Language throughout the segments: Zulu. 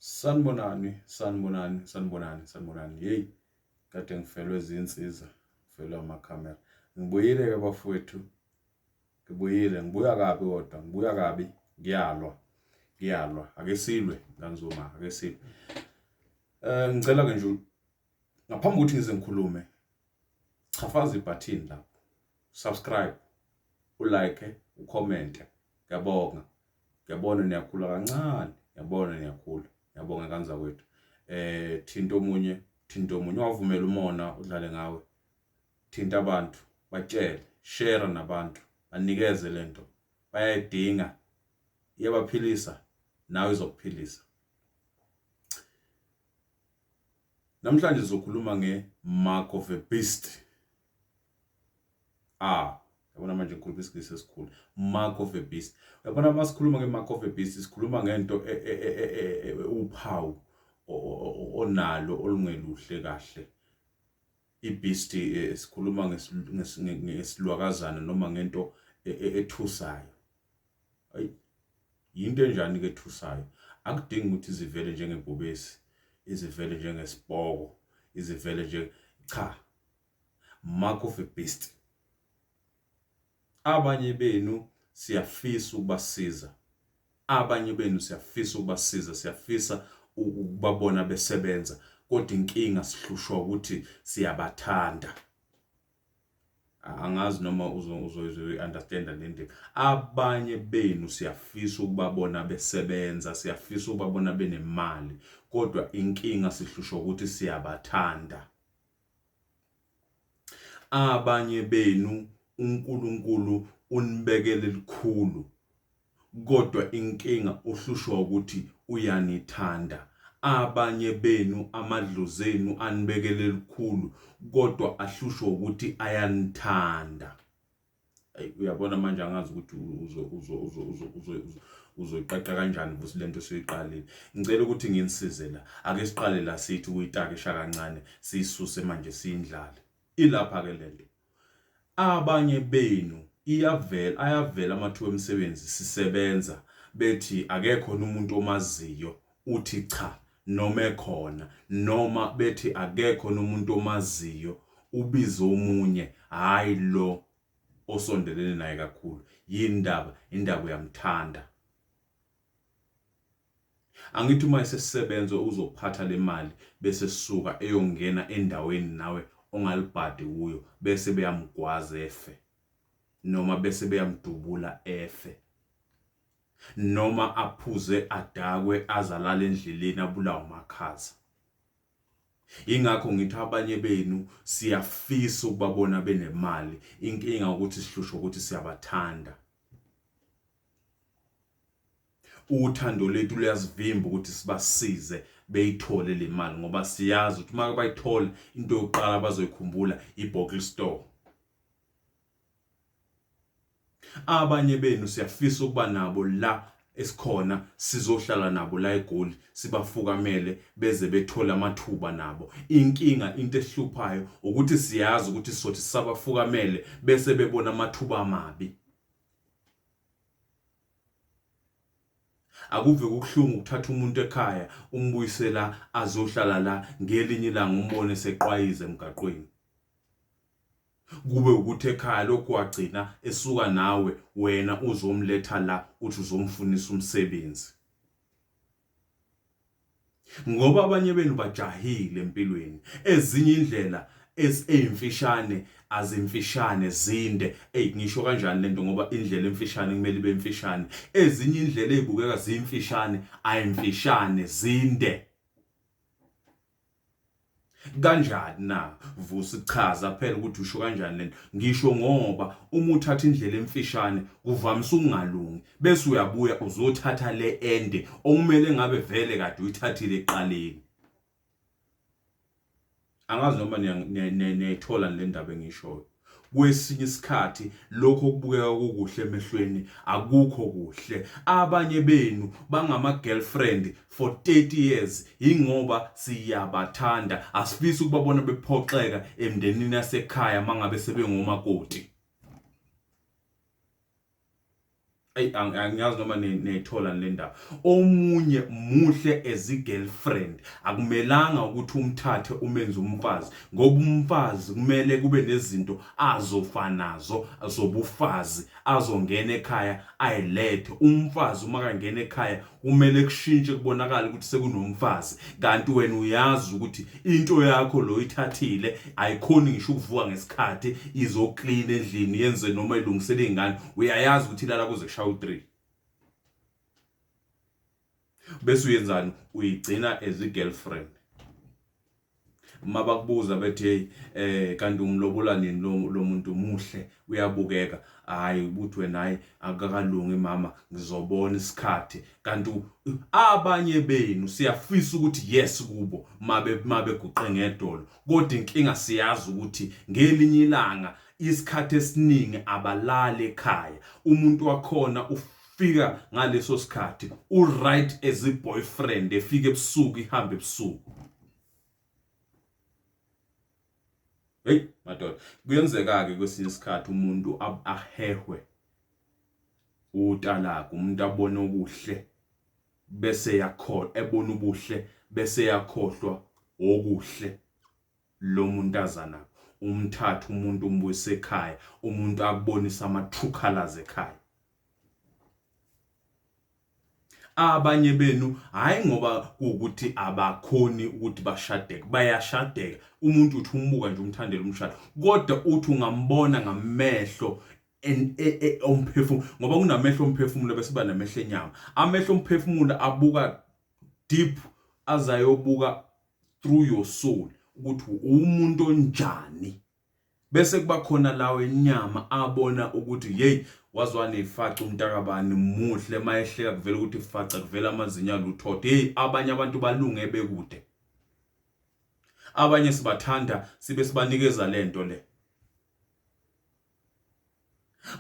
Sanibonani. Hey, kade ngifelwe izinsiza, ngifelwe amakhamera. Ngibuyile ke bafowethu. Ngibuya kabi kodwa, ngibuya kabi. Ngiyalwa. Ake silwe kanzuma, ake silwe. Ngicela ke nje ngaphambi kokuthi ngize ngikhulume, chafaza ibutton lapho. Subscribe, ulike, ucommente. Ngiyabonga. Ngiyabona niyakhula kancane. Ngiyabonga kanza kwethu. Thinta omunye wavumela umona udlale ngawe. Thinta abantu, batshele, share nabantu, banikeze lento. Bayayidinga. Iyabaphilisa, nawe izokuphilisa. Namhlanje sizokhuluma ngemark of a beast. Yabona manje ngikhuluma isikisi esikhulu. Mark of a beast. Yabona masikhuluma ngemark of a beast, sikhuluma ngento uphawu onalo olungeluhle kahle. Ibeast sikhuluma ngesilwakazana noma ngento ethusayo. Yinto enjani ke ethusayo? Akudingi ukuthi izivele njengebhubesi, izivele njengesibhoko, izivele cha. Mark of a beast. Abanye benu siyafisa ukubasiza. Siyafisa ukubabona besebenza, kodwa inkinga sihlushwa ukuthi siyabathanda. Angazi noma uzo-understand le ndaba. Abanye benu siyafisa ukubabona besebenza, siyafisa ukubabona benemali, kodwa inkinga sihlushwa ukuthi siyabathanda. Abanye benu uNkulunkulu unibekele likhulu, kodwa inkinga uhlushwa ukuthi uyanithanda. Abanye benu amadlozi enu anibekele likhulu, kodwa ahlushwa ukuthi ayanithanda. Uyabona manje angazi ukuthi uzoyiqaqa kanjani vusi lento siyiqalile. Ngicela ukuthi nginisize la. Ake siqale la sithi uyitakisha kancane, siyisuse manje siyindlala. Ilapha ke lento. Abanye benu ayavela amathuba emisebenzi, sisebenza bethi akekho umuntu omaziyo, uthi cha noma ekhona, noma bethi akekho umuntu omaziyo, ubiza omunye, hayi lo osondelene naye kakhulu. Indaba uyamthanda. Angithi uma sesisebenza uzophatha le mali bese sisuka eyongena endaweni nawe ongalibhadi kuyo, bese beyamgwaza efe, noma bese beyamdubula efe, noma aphuze adakwe azalala endleleni abulawa amakhaza. Ingakho ngithi abanye benu siyafisa ukubabona benemali, inkinga ukuthi sihlushwa ukuthi siyabathanda. Uthando lethu luyasivimba ukuthi sibasize beyithole le mali, ngoba siyazi ukuthi uma bayithola into yokuqala bazoyikhumbula iBogle store. Abanye benu siyafisa ukuba nabo la esikhona, sizohlala nabo la eGoli, sibafukamele beze bethola amathuba nabo. Inkinga into ehluphayo ukuthi siyazi ukuthi sothi sabafukamele bese bebona amathuba amabi. Akuve kuhlungu ukuthatha umuntu ekhaya umbuyisela azohlala la, ngelinye ilanga umbone seqwayize emgaqweni. Kube ukuthi ekhaya lokhu wagcina esuka nawe, wena uzomletha la uthi uzomfunisa umsebenzi. Ngoba abanye benu bajahile empilweni. Ezinye indlela ezimfishane azimfishane zinde. Ngisho kanjani lento ngoba indlela emfishane kumele ibe mfishane. Ezinye indlela ezibukeka zimfishane ayimfishane zinde. Kanjani na? Vusi chaza phela ukuthi usho kanjani lento. Ngisho ngoba uma uthatha indlela emfishane kuvamisa ukungalungi, bese uyabuya uzothatha le ende okumele ngabe vele kade uyithathile eqaleni. Angazi noma niyayithola le ndaba engishoyo. Kwesinye isikhathi lokho kubukeka kukuhle emehlweni akukho kuhle. Abanye benu bangama girlfriend for 30 years ingoba siyabathanda, asifisi ukubabona bephoxeka emndenini yasekhaya mangabe sebengomakoti. angiyazi noma nethola le ndaba. Omunye muhle as i-girlfriend, akumelanga ukuthi umthathe umenze umfazi, ngoba umfazi kumele kube nezinto azofanazo zobufazi azongena ekhaya ayilethe. Umfazi uma kangena ekhaya kumele kushintshe kubonakala ukuthi sekunomfazi, kanti wena uyazi ukuthi into yakho lo ithathile ayikhoni ngisho ukuvuka ngesikhathi izoklina endlini yenze noma ilungisele izingane. Uyayazi ukuthi lala kuze kushaya u3, bese uyenzani? Uyigcina as i-girlfriend. Uma bakubuza bethi hey kanti umlobola nini lo muntu muhle uyabukeka, hayi ubuthi wena hayi akakalungi mama ngizobona isikhathi, kanti abanye benu siyafisa ukuthi yes kubo mabe guqe ngedolo, kodwa inkinga siyazi ukuthi ngelinye ilanga isikhathi esiningi abalali ekhaya. Umuntu wakhona ufika ngaleso sikhathi right as a boyfriend, efika ebusuku ihambe ebusuku. Hey madoda, kuyenzeka-ke kwesinye isikhathi umuntu ahehwe utalaka, umuntu abone ubuhle bese ebona ubuhle bese yakhohlwa okuhle lo muntu azana, umthatha umuntu umbuyise ekhaya, umuntu akubonisa ama-true colors ekhaya. Abanye benu hayi ngoba ukuthi abakhoni ukuthi bashadeke, bayashadeka. Umuntu uthi umbuka nje umthandela umshado, kodwa uthi ungambona ngamehlo omphefumulo, ngoba kunamehlo omphefumulo bese ba namehlo enyama. Amehlo omphefumulo abuka deep, azayobuka through your soul ukuthi umuntu onjani, bese kuba khona lawo enyama abona ukuthi hey wazwana ifaca umntakabani muhle, mayehleka kuvela ukuthi ifaca kuvela amazinya luthotho. Hey abanye abantu balunge bekude, abanye sibathanda sibe sibanikeza lento le.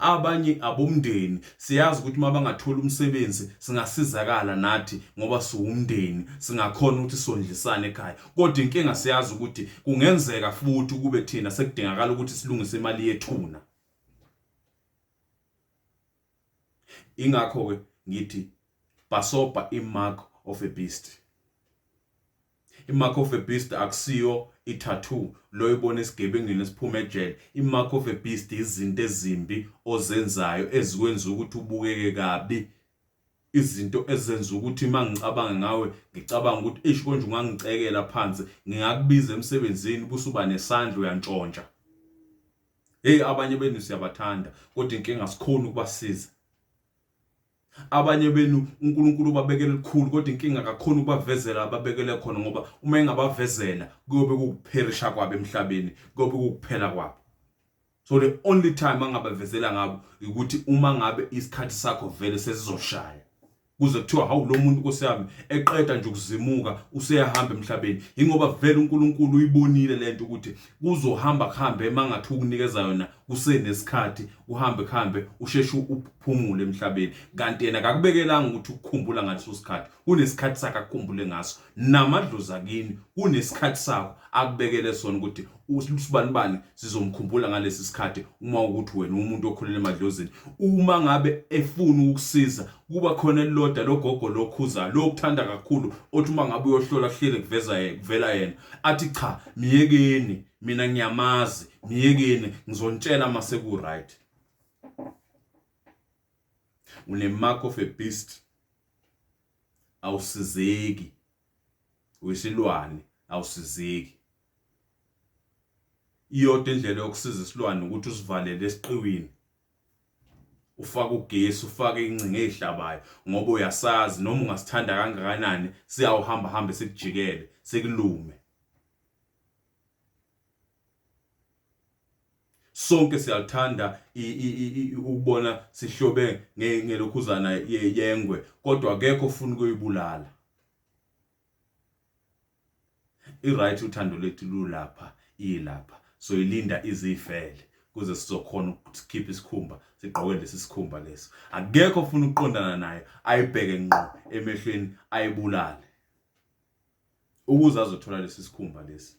Abanye abomndeni siyazi ukuthi mabangathola umsebenzi singasizakala nathi ngoba siwumndeni, singakhona ukuthi sondlisane ekhaya, kodwa inkinga siyazi ukuthi kungenzeka futhi kube thina sekudingakala ukuthi silungise imali yethuna. Ingakho ke ngithi basopa imark of a beast. Imark of a beast akusiyo i-tattoo lo ibona esigebengini esiphuma ejele. Imark of a beast izinto ezimbi ozenzayo ezikwenza ukuthi ubukeke kabi, izinto ezenza ukuthi mangicabanga ngawe ngicabanga ukuthi konje ungangicekela phansi, ngingakubiza emsebenzini busuba nesandla uyantshontsha. Hey abanye benu siyabathanda kodwa inkinga sikhona ukubasiza. Abanye benu uNkulunkulu babekele likhulu kodwa inkinga akakhona ukubavezela ababekele khona, ngoba uma engabavezela kuyobe kukuperisha kwabo emhlabeni, kuyobe kukuphela kwabo. So the only time angabavezela ngabo ukuthi uma ngabe isikhathi sakho vele sesizoshaya, kuze kuthiwa hawu lo muntu Nkosi yami eqeda nje ukuzimuka useyahamba emhlabeni, ingoba vele uNkulunkulu uyibonile lento ukuthi kuzohamba kuhambe emangathi ukunikeza yona kusenesikhathi, uhambe usheshe uphumule emhlabeni, kanti yena akakubekelanga ukuthi ukukhumbula ngaleso sikhathi. Kunesikhathi sakhe akukhumbule ngaso, namadlozi kini kunesikhathi sakho akubekele sona ukuthi usibani sizomkhumbula ngalesi sikhathi. Uma ukuthi wena umuntu okhulela emadlozini, uma ngabe efuna ukukusiza, kuba khona elilodwa logogo lokhuza lokuthanda kakhulu, othi uma ngabe uyohlola kuhlele kuvela yena athi cha miyekeni, mina ngiyamazi, miyekeni ngizontshela mase ku right. Une mark of a beast awusizeki, wesilwane awusizeki. Iyodwa indlela yokusiza isilwane ukuthi usivalele esiqiwini, ufake ugesi, ufake ingcingo ezihlabayo, ngoba uyasazi noma ungasithanda kangakanani siyawuhamba sekujikele sekulume. Sonke siyalithanda ukubona sihlobe ngelokhuzana yengwe, kodwa akekho ufuna ukuyibulala. I-right uthando lethu lulapha, ilapha. So ilinda izifele kuze sizokhona ukukhipha isikhumba, sigqoke lesi sikhumba leso. Akekho ufuna ukuqondana naye, ayibheke ngqo emehlweni, ayibulale ukuze azothola lesi sikhumba lesi.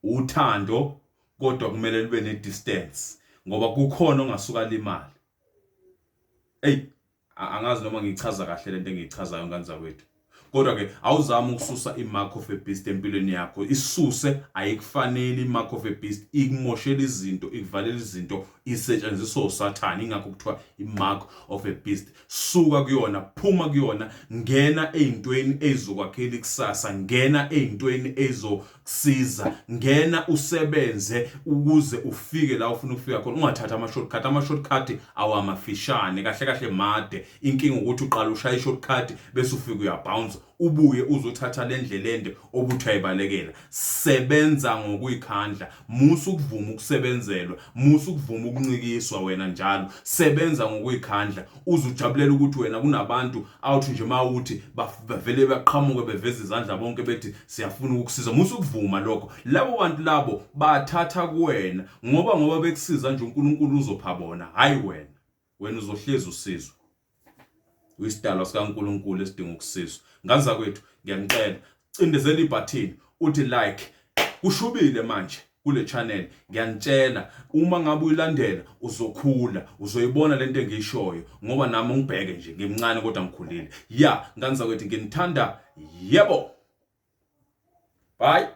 Uthando kodwa kumele libe ne distance, ngoba kukhona ongasuka limali. Hey, angazi noma ngichaza kahle lento engiyichazayo ngani zakwethu. Kodwa ke awuzama ukususa imark of a beast empilweni yakho. Isuse ayikufanele imark of a beast ikumoshela izinto, ikuvalela izinto, isetshenziswa uSathane. Ingakho kuthiwa imark of a beast. Suka kuyona, phuma kuyona, ngena ezintweni ezokwakhela ikusasa, ngena ezintweni ezokusiza, ngena usebenze ukuze ufike la ufuna ukufika khona. Ungathatha ama-shortcut. Ama-shortcut awamafishane, kahle kahle made. Inkinga ukuthi uqala ushaya i-shortcut bese ufika uyabounce, ubuye uzothatha le ndlela ende obuthi ayibalekela. Sebenza ngokuyikhandla, musu ukuvuma ukusebenzelwa, musu ukuvuma ukuncikiswa wena njalo. Sebenza ngokuyikhandla, uzujabulela ukuthi wena kunabantu awuthi nje mawuthi bavele baqhamuke beveza izandla bonke bethi siyafuna ukukusiza. Musu ukuvuma lokho. Labo bantu labo bathatha kuwena ngoba bekusiza nje uNkulunkulu uzopha bona, hayi wena. Wena uzohlezi usizwe. Uyisidalwa sikaNkulunkulu esidinga ukusizwa. Ngani zakwethu, ngiyanicela cindezela ibutton uthi like. Kushubile manje kule channel. Ngiyanitshela uma ngabe uyilandela uzokhula, uzoyibona lento engiyishoyo ngoba nami ungibheke nje ngimncane kodwa ngikhulile. Ya, ngani zakwethu nginithanda. Yebo. Bye.